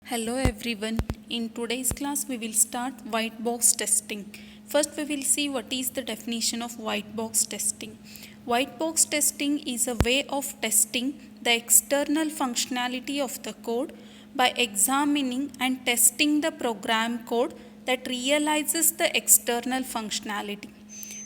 Hello everyone. In today's class we will start white box testing. First we will see what is the definition of white box testing. White box testing is a way of testing the external functionality of the code by examining and testing the program code that realizes the external functionality.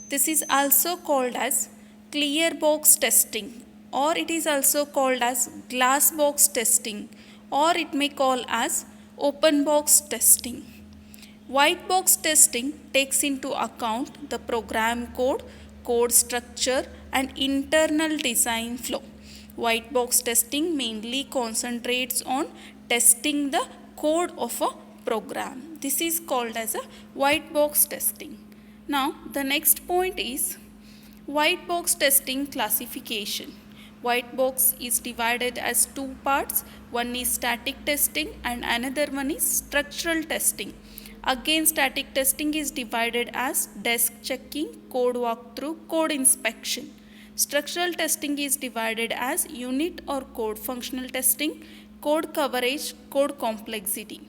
This is also called as clear box testing, or it is also called as glass box testing, or it may call as open box testing. White box testing takes into account the program code, code structure and internal design flow. White box testing mainly concentrates on testing the code of a program. This is called as a white box testing. Now the next point is white box testing classification. White box is divided as two parts. One is static testing and another one is structural testing. Again, static testing is divided as desk checking, code walkthrough, code inspection. Structural testing is divided as unit or code functional testing, code coverage, code complexity.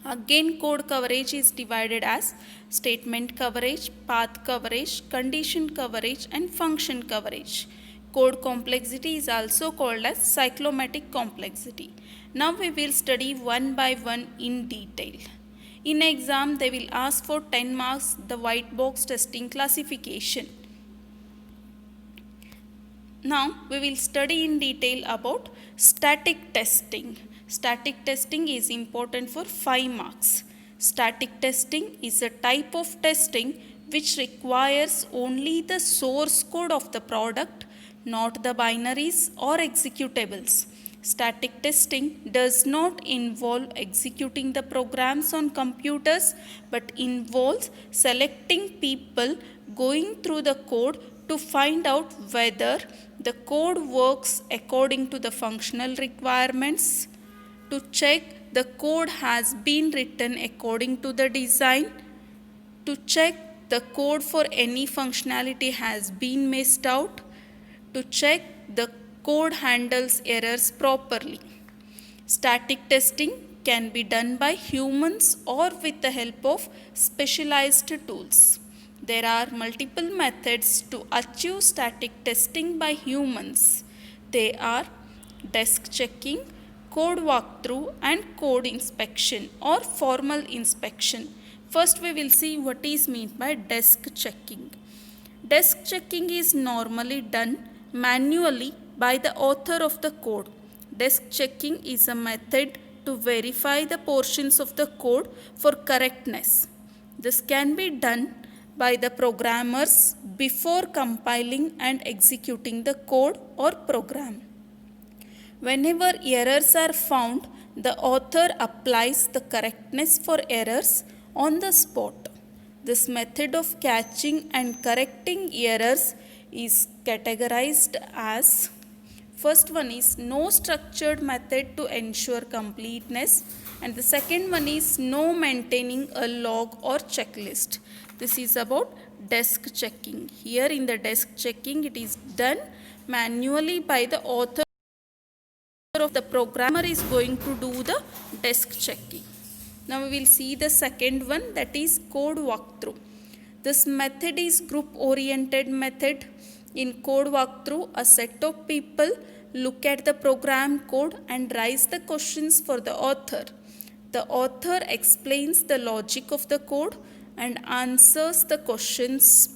Again, code coverage is divided as statement coverage, path coverage, condition coverage and function coverage. Code complexity is also called as cyclomatic complexity. Now we will study one by one in detail. In exam, they will ask for 10 marks the white box testing classification. Now we will study in detail about static testing. Static testing is important for 5 marks. Static testing is a type of testing which requires only the source code of the product, not the binaries or executables. Static testing does not involve executing the programs on computers but involves selecting people going through the code to find out whether the code works according to the functional requirements, to check the code has been written according to the design, to check the code for any functionality has been missed out, to check the code handles errors properly. Static testing can be done by humans or with the help of specialized tools. There are multiple methods to achieve static testing by humans. They are desk checking, code walkthrough and code inspection or formal inspection. First we will see what is meant by desk checking. Desk checking is normally done manually by the author of the code. Desk checking is a method to verify the portions of the code for correctness. This can be done by the programmers before compiling and executing the code or program. Whenever errors are found, the author applies the correctness for errors on the spot. This method of catching and correcting errors is categorized as: first one is no structured method to ensure completeness, and the second one is no maintaining a log or checklist. This is about desk checking. Here in the desk checking, it is done manually by the author of the programmer is going to do the desk checking. Now we will see the second one, that is code walkthrough. This method is group oriented method. In code walkthrough, a set of people look at the program code and raise the questions for the author. The author explains the logic of the code and answers the questions.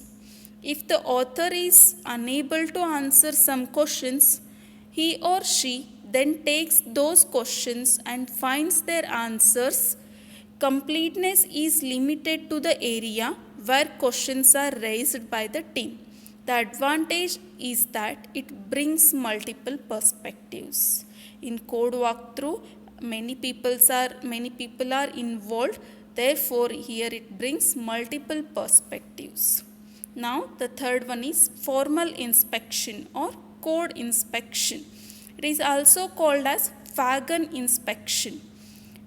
If the author is unable to answer some questions, he or she then takes those questions and finds their answers. Completeness is limited to the area where questions are raised by the team. The advantage is that it brings multiple perspectives. In code walkthrough, many people are involved. Therefore, here it brings multiple perspectives. Now, the third one is formal inspection or code inspection. It is also called as Fagan inspection.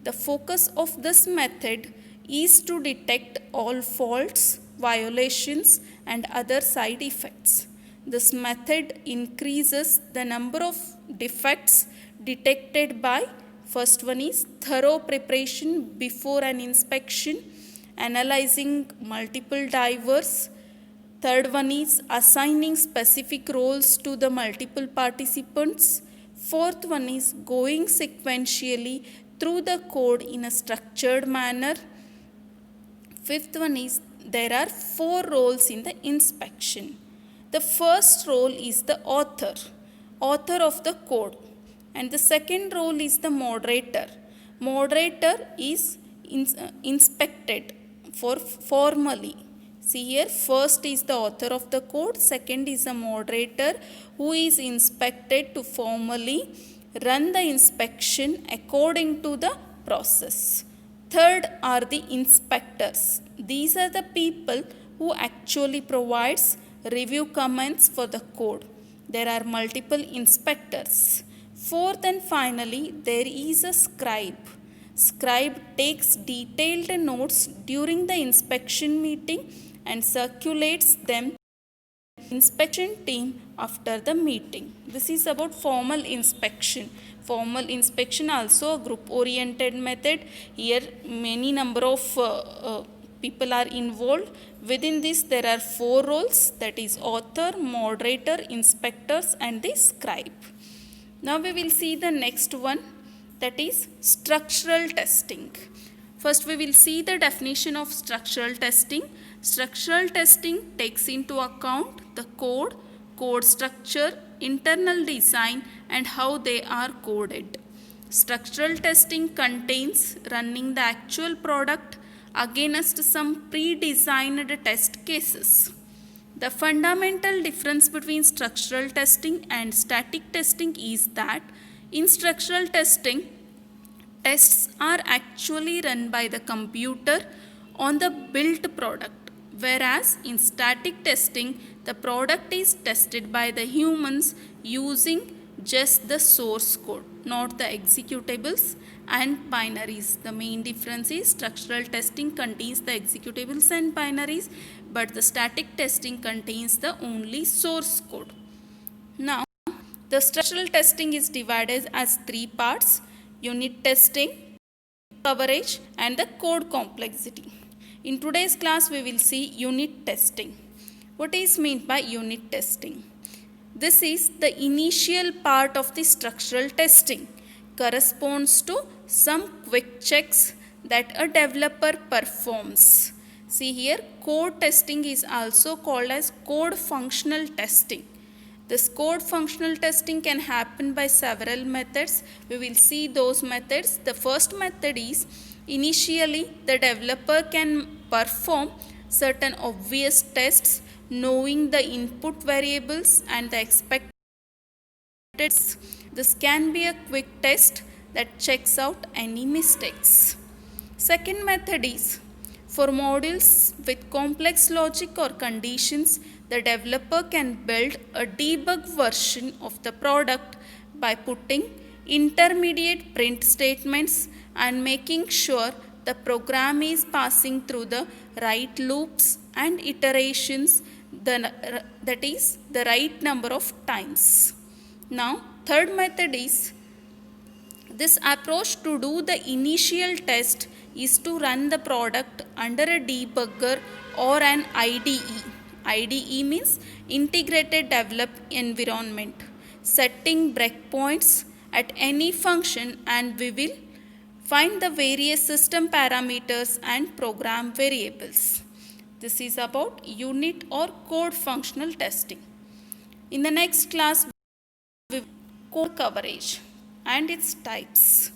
The focus of this method is to detect all faults, violations and other side effects. This method increases the number of defects detected by First one is thorough preparation before an inspection, analyzing multiple divers. Third one is assigning specific roles to the multiple participants. Fourth one is going sequentially through the code in a structured manner. Fifth one is there are 4 roles in the inspection. The first role is the author of the code, and the second role is the moderator. Moderator is inspected for formally. See here, first is the author of the code, second is the moderator who is inspected to formally run the inspection according to the process. Third are the inspectors. These are the people who actually provides review comments for the code. There are multiple inspectors. Fourth and finally, there is a scribe. Scribe takes detailed notes during the inspection meeting and circulates them to the inspection team after the meeting. This is about formal inspection. Formal inspection also a group oriented method. Here many number of people are involved. Within this there are 4 roles, that is author, moderator, inspectors and the scribe. Now we will see the next one, that is structural testing. First we will see the definition of structural testing. Structural testing takes into account the code structure, internal design and how they are coded. Structural testing contains running the actual product against some pre-designed test cases. The fundamental difference between structural testing and static testing is that in structural testing, tests are actually run by the computer on the built product, whereas in static testing, the product is tested by the humans using just the source code, not the executables and binaries. The main difference is structural testing contains the executables and binaries, but the static testing contains the only source code. Now, the structural testing is divided as 3 parts: unit testing, coverage and the code complexity. In today's class, we will see unit testing. What is meant by unit testing? This is the initial part of the structural testing, corresponds to some quick checks that a developer performs. See here, code testing is also called as code functional testing. This code functional testing can happen by several methods. We will see those methods. The first method is initially the developer can perform certain obvious tests knowing the input variables and the expected. This can be a quick test that checks out any mistakes. Second method is for modules with complex logic or conditions, the developer can build a debug version of the product by putting intermediate print statements and making sure the program is passing through the right loops and iterations, that is the right number of times. Now, third method is this approach to do the initial test is to run the product under a debugger or an IDE. IDE means integrated developed environment, setting breakpoints at any function, and we will find the various system parameters and program variables. This is about unit or code functional testing. In the next class, we will code coverage and its types.